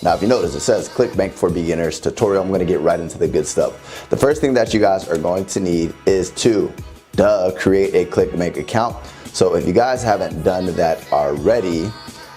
Now, if you notice, it says Clickbank for Beginners tutorial. I'm gonna get right into the good stuff. The first thing that you guys are going to need is to create a Clickbank account. So if you guys haven't done that already,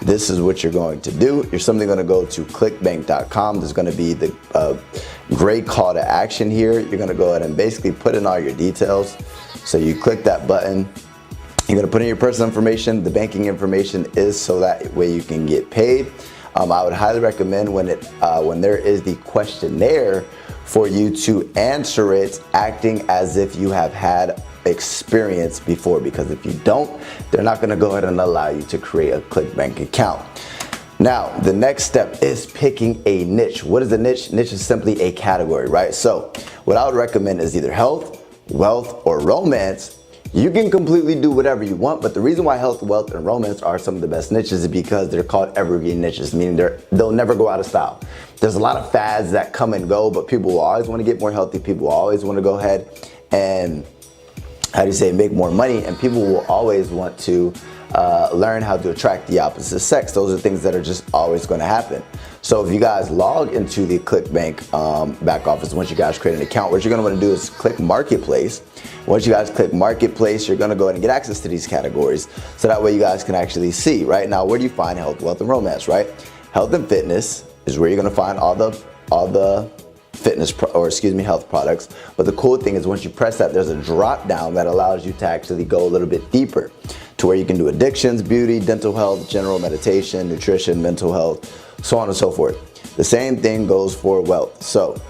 this is what you're going to do. You're simply going to go to clickbank.com. There's going to be the great call to action here. You're going to go ahead and basically put in all your details. So you click that button. You're going to put in your personal information. The banking information is so that way you can get paid. I would highly recommend when there is the questionnaire for you to answer it acting as if you have had experience before, because if you don't, they're not going to go ahead and allow you to create a Clickbank account. Now, the next step is picking a niche. What is a niche? Niche is simply a category, right? So what I would recommend is either health, wealth, or romance. You can completely do whatever you want, but the reason why health, wealth, and romance are some of the best niches is because they're called evergreen niches, meaning they'll never go out of style. There's a lot of fads that come and go, but people will always want to get more healthy. People will always want to go ahead and make more money, and people will always want to learn how to attract the opposite sex. Those are things that are just always going to happen. So if you guys log into the Clickbank back office, once you guys create an account, what you're going to want to do is click Marketplace. Once you guys click Marketplace, you're going to go ahead and get access to these categories, so that way you guys can actually see, right? Now, where do you find health, wealth, and romance, right? Health and fitness is where you're going to find all the health products. But the cool thing is once you press that, there's a drop down that allows you to actually go a little bit deeper to where you can do addictions, beauty, dental health, general meditation, nutrition, mental health, so on and so forth. The same thing goes for wealth. So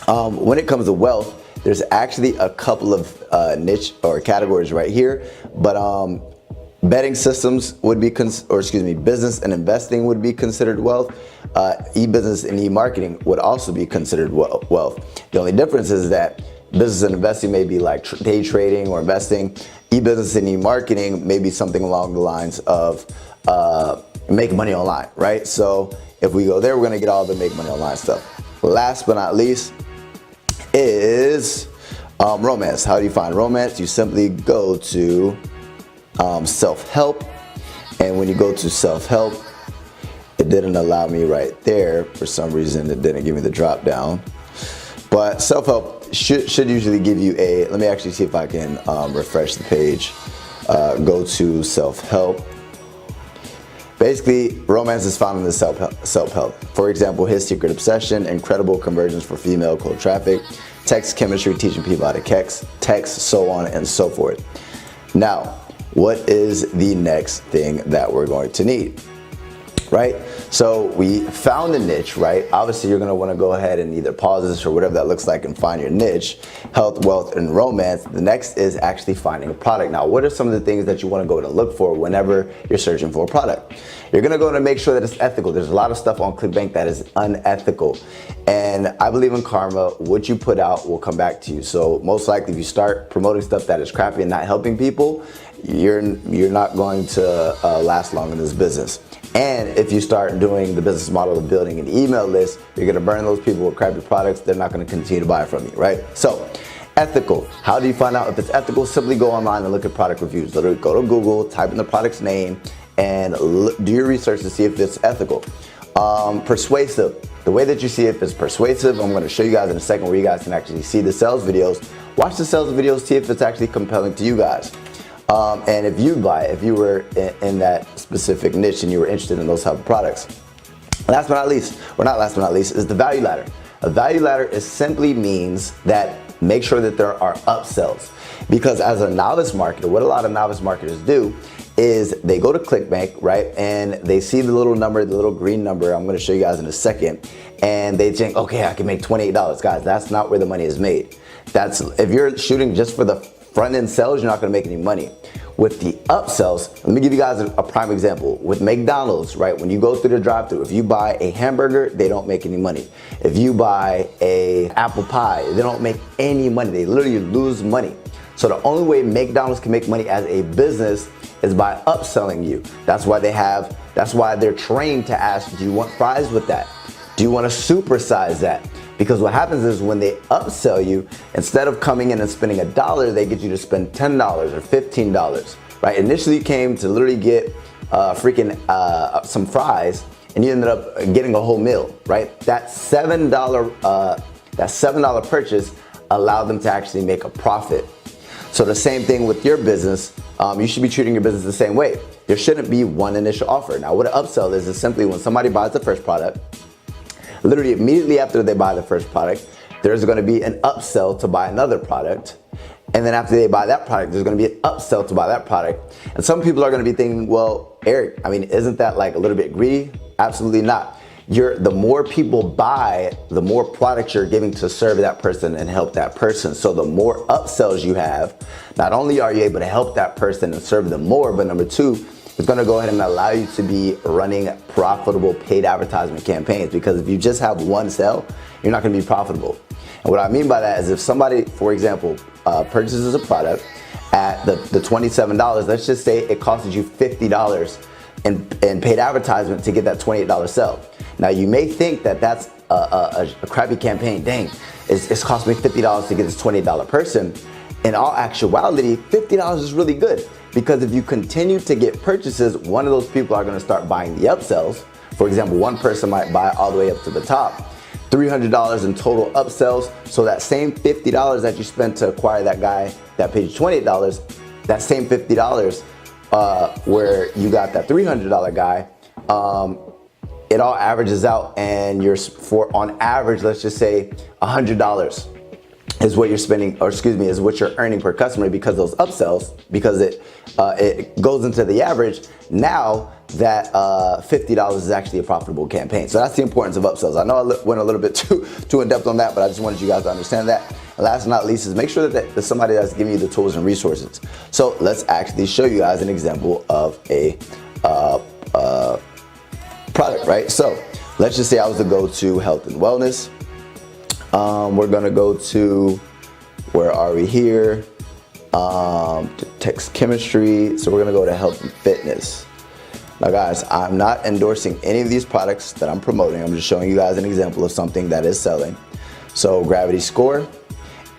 when it comes to wealth, there's actually a couple of niche or categories right here, but betting systems would be, business and investing would be considered wealth. E-business and e-marketing would also be considered wealth. The only difference is that business and investing may be like day trading or investing. E-business and e-marketing may be something along the lines of making money online, right? So if we go there, we're gonna get all the make money online stuff. Last but not least is romance. How do you find romance? You simply go to self-help, and when you go to self-help, it didn't allow me right there for some reason. It didn't give me the drop down, but self-help should usually give you a, let me actually see if I can refresh the page. Go to self-help. Basically, romance is found in the self-help. For example, his secret obsession, incredible conversions for female cold traffic, text chemistry, teaching people how to text, so on and so forth. Now, what is the next thing that we're going to need, right? So we found a niche, right? Obviously, you're gonna wanna go ahead and either pause this or whatever that looks like and find your niche, health, wealth, and romance. The next is actually finding a product. Now, what are some of the things that you wanna go and look for whenever you're searching for a product? You're gonna go and make sure that it's ethical. There's a lot of stuff on Clickbank that is unethical. And I believe in karma. What you put out will come back to you. So most likely if you start promoting stuff that is crappy and not helping people, you're not going to last long in this business. And if you start doing the business model of building an email list, you're gonna burn those people with crappy products. They're not gonna continue to buy from you, right? So, ethical. How do you find out if it's ethical? Simply go online and look at product reviews. Literally go to Google, type in the product's name, and do your research to see if it's ethical. Persuasive. The way that you see if it's persuasive, I'm gonna show you guys in a second where you guys can actually see the sales videos. Watch the sales videos, see if it's actually compelling to you guys. And if you buy it, if you were in that specific niche and you were interested in those type of products. Last but not least, or not last but not least, is the value ladder. A value ladder is simply means that make sure that there are upsells. Because as a novice marketer, what a lot of novice marketers do is they go to Clickbank, right? And they see the little number, the little green number, I'm gonna show you guys in a second. And they think, okay, I can make $28. Guys, that's not where the money is made. If you're shooting just for the front end sales, you're not gonna make any money. With the upsells, let me give you guys a prime example. With McDonald's, right? When you go through the drive-thru, if you buy a hamburger, they don't make any money. If you buy a apple pie, they don't make any money. They literally lose money. So the only way McDonald's can make money as a business is by upselling you. That's why they're trained to ask, do you want fries with that? Do you want to supersize that? Because what happens is when they upsell you, instead of coming in and spending $1, they get you to spend $10 or $15, right? Initially you came to literally get some fries, and you ended up getting a whole meal, right? That $7 purchase allowed them to actually make a profit. So the same thing with your business, you should be treating your business the same way. There shouldn't be one initial offer. Now what an upsell is simply when somebody buys the first product, literally immediately after they buy the first product, there's gonna be an upsell to buy another product. And then after they buy that product, there's gonna be an upsell to buy that product. And some people are gonna be thinking, well, Eric, I mean, isn't that like a little bit greedy? Absolutely not. The more people buy, the more products you're giving to serve that person and help that person. So the more upsells you have, not only are you able to help that person and serve them more, but number two, it's gonna go ahead and allow you to be running profitable paid advertisement campaigns, because if you just have one sale, you're not gonna be profitable. And what I mean by that is if somebody, for example, purchases a product at the $27, let's just say it costs you $50 in paid advertisement to get that $28 sale. Now you may think that that's a crappy campaign. Dang, it's cost me $50 to get this $28 person. In all actuality, $50 is really good, because if you continue to get purchases, one of those people are gonna start buying the upsells. For example, one person might buy all the way up to the top. $300 in total upsells. So that same $50 that you spent to acquire that guy that paid you $28, that same $50 where you got that $300 guy, it all averages out, and on average, let's just say $100 is what you're spending, or excuse me, is what you're earning per customer, because those upsells, because it goes into the average. Now that $50 is actually a profitable campaign. So that's the importance of upsells. I know I went a little bit too in depth on that, but I just wanted you guys to understand that. And last but not least is make sure that there's somebody that's giving you the tools and resources. So let's actually show you guys an example of a product, right? So let's just say I was to go to health and wellness. We're gonna go to, where are we here? To text chemistry. So we're gonna go to health and fitness. Now guys, I'm not endorsing any of these products that I'm promoting. I'm just showing you guys an example of something that is selling. So gravity score,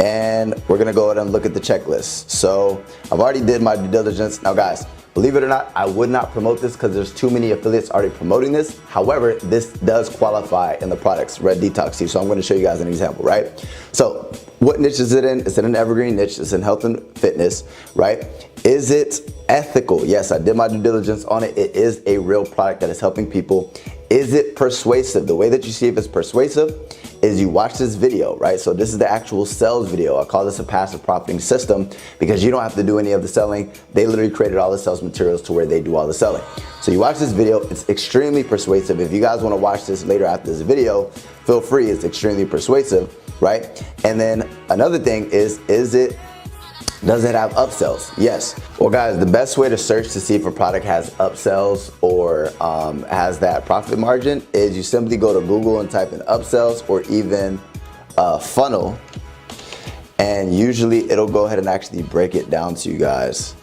and we're gonna go ahead and look at the checklist. So I've already did my due diligence. Now guys, believe it or not, I would not promote this because there's too many affiliates already promoting this. However, this does qualify in the products, Red Detox Tea. So I'm gonna show you guys an example, right? So what niche is it in? It's in an evergreen niche. It's in health and fitness, right? Is it ethical? Yes, I did my due diligence on it. It is a real product that is helping people. Is it persuasive? The way that you see if it's persuasive is you watch this video, right? So this is the actual sales video. I call this a passive profiting system because you don't have to do any of the selling. They literally created all the sales materials to where they do all the selling. So you watch this video, it's extremely persuasive. If you guys wanna watch this later after this video, feel free, it's extremely persuasive, right? And then another thing is does it have upsells? Yes. Well guys, the best way to search to see if a product has upsells or has that profit margin is you simply go to Google and type in upsells or even funnel, and usually it'll go ahead and actually break it down to you guys.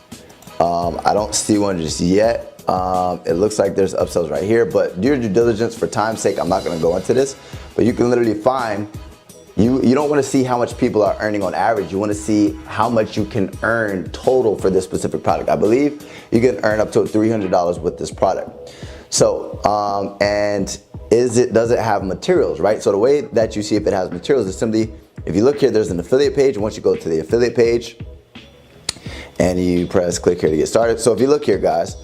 I don't see one just yet. It looks like there's upsells right here, but do your due diligence. For time's sake, I'm not gonna go into this, but you can literally find, you don't want to see how much people are earning on average. You want to see how much you can earn total for this specific product. I believe you can earn up to $300 with this product. So, and does it have materials, right? So the way that you see if it has materials is simply, if you look here, there's an affiliate page. Once you go to the affiliate page and you press click here to get started. So if you look here, guys,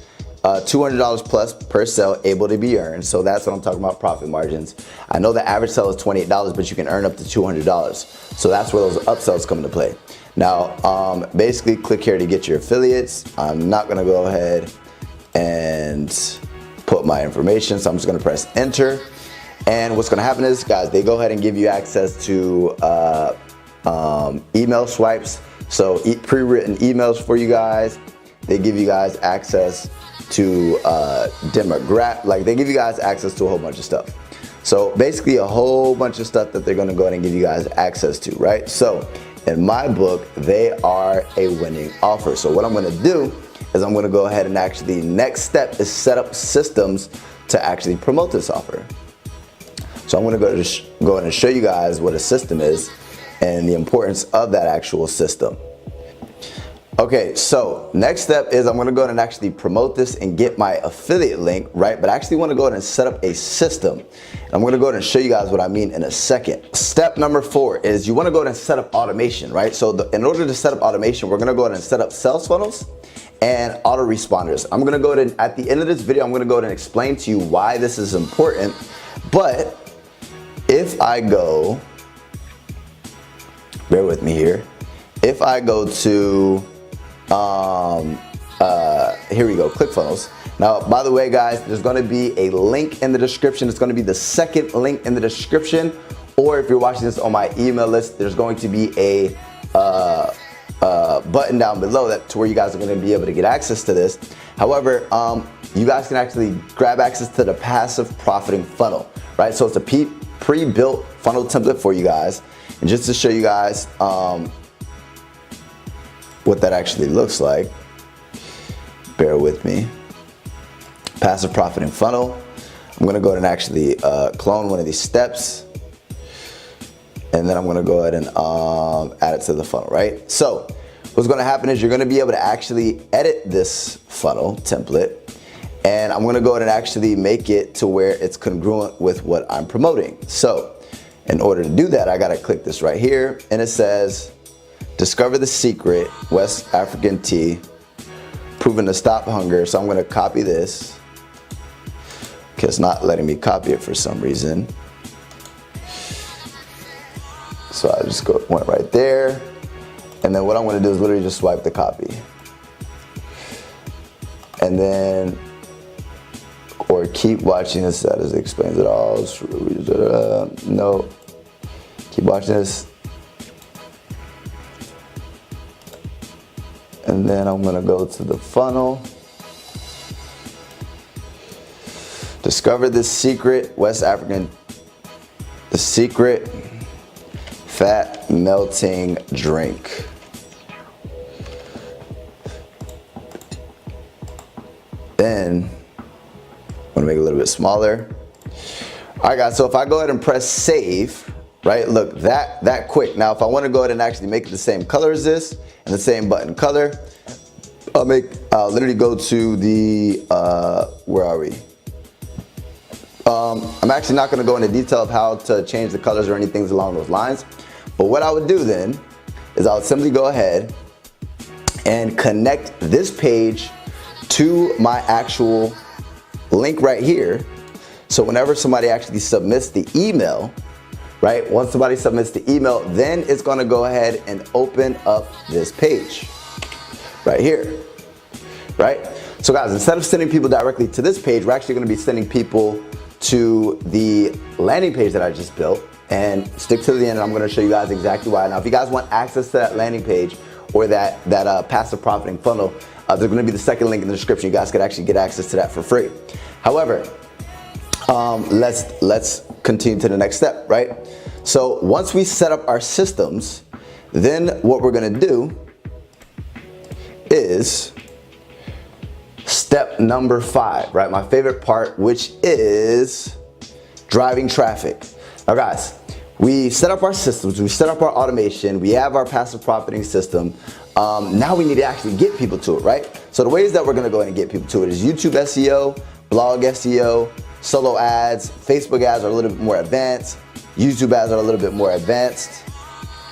$200 plus per sale able to be earned. So that's what I'm talking about, profit margins. I know the average sale is $28, but you can earn up to $200. So that's where those upsells come into play. Now, basically click here to get your affiliates. I'm not gonna go ahead and put my information. So I'm just gonna press enter. And what's gonna happen is, guys, they go ahead and give you access to email swipes. So pre-written emails for you guys. They give you guys access to demographic, like they give you guys access to a whole bunch of stuff. So basically a whole bunch of stuff that they're gonna go ahead and give you guys access to, right? So in my book, they are a winning offer. So what I'm gonna do is I'm gonna go ahead and actually, next step is set up systems to actually promote this offer. So I'm gonna go ahead and show you guys what a system is and the importance of that actual system. Okay, so next step is I'm gonna go ahead and actually promote this and get my affiliate link, right? But I actually wanna go ahead and set up a system. And I'm gonna go ahead and show you guys what I mean in a second. Step number 4 is you wanna go ahead and set up automation, right? So in order to set up automation, we're gonna go ahead and set up sales funnels and autoresponders. I'm gonna go ahead and, at the end of this video, I'm gonna go ahead and explain to you why this is important. But if I go, bear with me here. If I go to, here we go, Clickfunnels. Now, by the way, guys, there's gonna be a link in the description. It's gonna be the second link in the description. Or if you're watching this on my email list, there's going to be a button down below that to where you guys are gonna be able to get access to this. However, you guys can actually grab access to the passive profiting funnel, right? So it's a pre-built funnel template for you guys. And just to show you guys what that actually looks like, bear with me. Passive profiting funnel. I'm gonna go ahead and actually clone one of these steps, and then I'm gonna go ahead and add it to the funnel, right? So what's gonna happen is you're gonna be able to actually edit this funnel template, and I'm gonna go ahead and actually make it to where it's congruent with what I'm promoting. So in order to do that, I gotta click this right here, and it says, discover the secret, West African tea, proven to stop hunger. So I'm gonna copy this. Okay, it's not letting me copy it for some reason. So I just went right there. And then what I'm gonna do is literally just swipe the copy. And then, or keep watching this, that explains it all. No, keep watching this. And then I'm gonna go to the funnel. Discover the secret West African, the secret fat melting drink. Then I'm gonna make it a little bit smaller. All right, guys, so if I go ahead and press save, right, look, that quick. Now, if I wanna go ahead and actually make it the same color as this and the same button color, I'll literally go to the, where are we? I'm actually not gonna go into detail of how to change the colors or anything along those lines. But what I would do then is I would simply go ahead and connect this page to my actual link right here. So whenever somebody actually submits the email, right? Once somebody submits the email, then it's gonna go ahead and open up this page right here, right? So guys, instead of sending people directly to this page, we're actually gonna be sending people to the landing page that I just built, and stick to the end and I'm gonna show you guys exactly why. Now, if you guys want access to that landing page or that passive profiting funnel, there's gonna be the second link in the description. You guys could actually get access to that for free. However, let's continue to the next step, right? So once we set up our systems, then what we're gonna do is step number 5, right? My favorite part, which is driving traffic. Now guys, we set up our systems, we set up our automation, we have our passive profiting system. Now we need to actually get people to it, right? So the ways that we're gonna go ahead and get people to it is YouTube SEO, blog SEO, solo ads, Facebook ads are a little bit more advanced, YouTube ads are a little bit more advanced.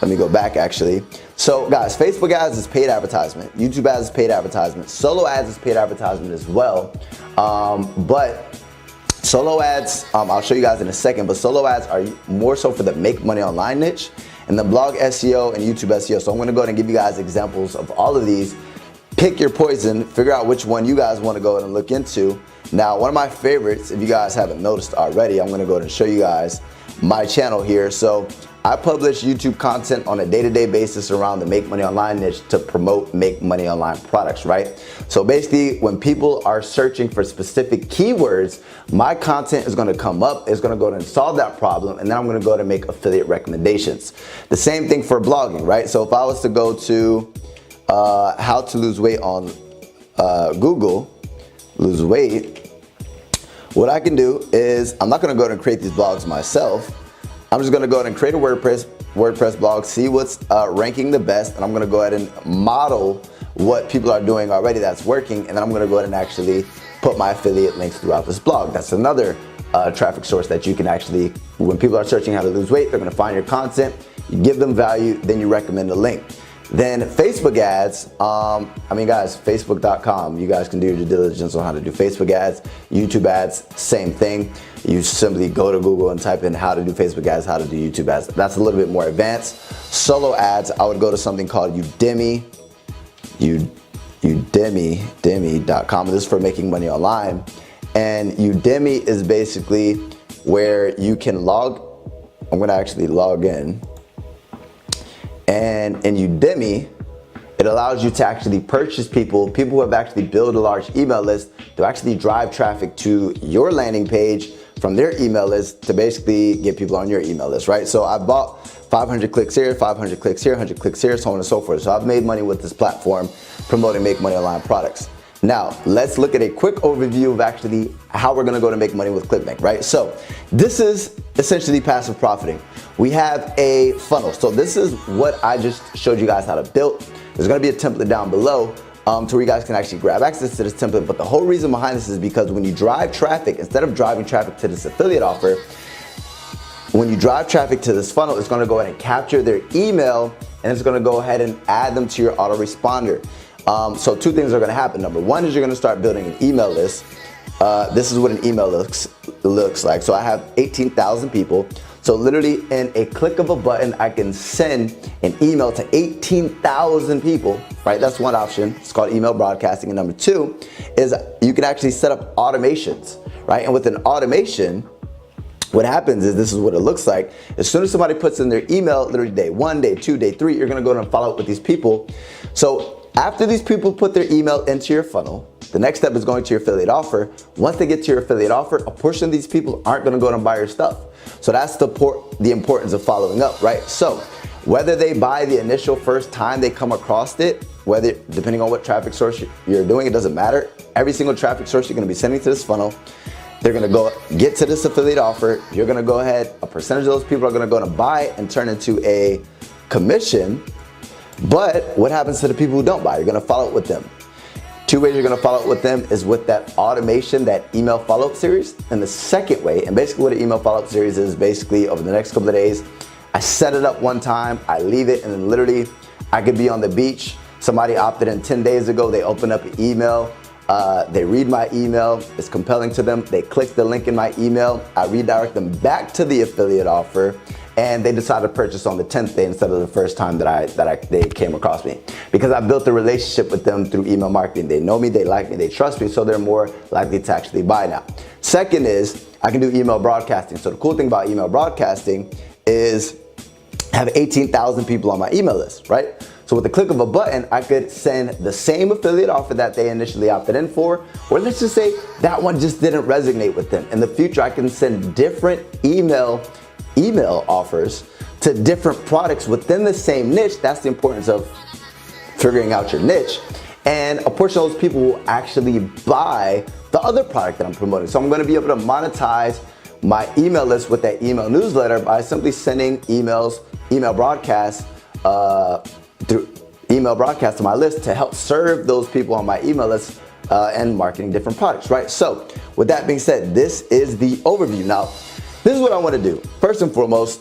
Let me go back actually. So guys, Facebook ads is paid advertisement, YouTube ads is paid advertisement, solo ads is paid advertisement as well. But solo ads, I'll show you guys in a second, but solo ads are more so for the make money online niche, and the blog SEO and YouTube SEO. So I'm gonna go ahead and give you guys examples of all of these. Pick your poison, figure out which one you guys wanna go ahead and look into. Now, one of my favorites, if you guys haven't noticed already, I'm gonna go ahead and show you guys my channel here. So I publish YouTube content on a day-to-day basis around the make money online niche to promote make money online products, right? So basically, when people are searching for specific keywords, my content is gonna come up, it's gonna go ahead and solve that problem, and then I'm gonna go ahead and make affiliate recommendations. The same thing for blogging, right? So if I was to go to how to lose weight on Google, lose weight, what I can do is, I'm not gonna go ahead and create these blogs myself. I'm just gonna go ahead and create a WordPress blog, see what's ranking the best, and I'm gonna go ahead and model what people are doing already that's working, and then I'm gonna go ahead and actually put my affiliate links throughout this blog. That's another traffic source that you can actually, when people are searching how to lose weight, they're gonna find your content, you give them value, then you recommend a link. Then Facebook ads, I mean guys, facebook.com, you guys can do your due diligence on how to do Facebook ads. YouTube ads, same thing. You simply go to Google and type in how to do Facebook ads, how to do YouTube ads. That's a little bit more advanced. Solo ads, I would go to something called Udemy.com. This is for making money online. And Udemy is basically where you can I'm gonna actually log in. And in Udemy, it allows you to actually purchase people who have actually built a large email list to actually drive traffic to your landing page from their email list to basically get people on your email list, right? So I bought 500 clicks here, 500 clicks here, 100 clicks here, so on and so forth. So I've made money with this platform promoting Make Money Online products. Now, let's look at a quick overview of actually how we're gonna go to make money with Clickbank, right? So this is essentially passive profiting. We have a funnel. So this is what I just showed you guys how to build. There's gonna be a template down below to where you guys can actually grab access to this template. But the whole reason behind this is because when you drive traffic, instead of driving traffic to this affiliate offer, when you drive traffic to this funnel, it's gonna go ahead and capture their email and it's gonna go ahead and add them to your autoresponder. So two things are gonna happen. Number one is you're gonna start building an email list. This is what an email looks like. So I have 18,000 people. So literally in a click of a button, I can send an email to 18,000 people, right? That's one option. It's called email broadcasting. And number two is you can actually set up automations, right? And with an automation, what happens is this is what it looks like. As soon as somebody puts in their email, literally day 1, day 2, day 3, you're gonna go and follow up with these people. So after these people put their email into your funnel, the next step is going to your affiliate offer. Once they get to your affiliate offer, a portion of these people aren't gonna go and buy your stuff. So that's the importance of following up, right? So whether they buy the initial first time they come across it, whether depending on what traffic source you're doing, it doesn't matter. Every single traffic source you're gonna be sending to this funnel, they're gonna go get to this affiliate offer. You're gonna go ahead, a percentage of those people are gonna go and buy and turn into a commission. But what happens to the people who don't buy? You're gonna follow up with them. Two ways you're gonna follow up with them is with that automation, that email follow-up series. And the second way, and basically what an email follow-up series is basically over the next couple of days, I set it up one time, I leave it, and then literally I could be on the beach. Somebody opted in 10 days ago, they open up an email, they read my email, it's compelling to them, they click the link in my email, I redirect them back to the affiliate offer, and they decide to purchase on the 10th day instead of the first time they came across me. Because I built a relationship with them through email marketing. They know me, they like me, they trust me, so they're more likely to actually buy now. Second is, I can do email broadcasting. So the cool thing about email broadcasting is I have 18,000 people on my email list, right? So with the click of a button, I could send the same affiliate offer that they initially opted in for, or let's just say that one just didn't resonate with them. In the future, I can send different email offers to different products within the same niche. That's the importance of figuring out your niche. And a portion of those people will actually buy the other product that I'm promoting. So I'm gonna be able to monetize my email list with that email newsletter by simply sending email broadcasts through email broadcast to my list to help serve those people on my email list and marketing different products, right? So with that being said, this is the overview. Now, this is what I want to do. First and foremost,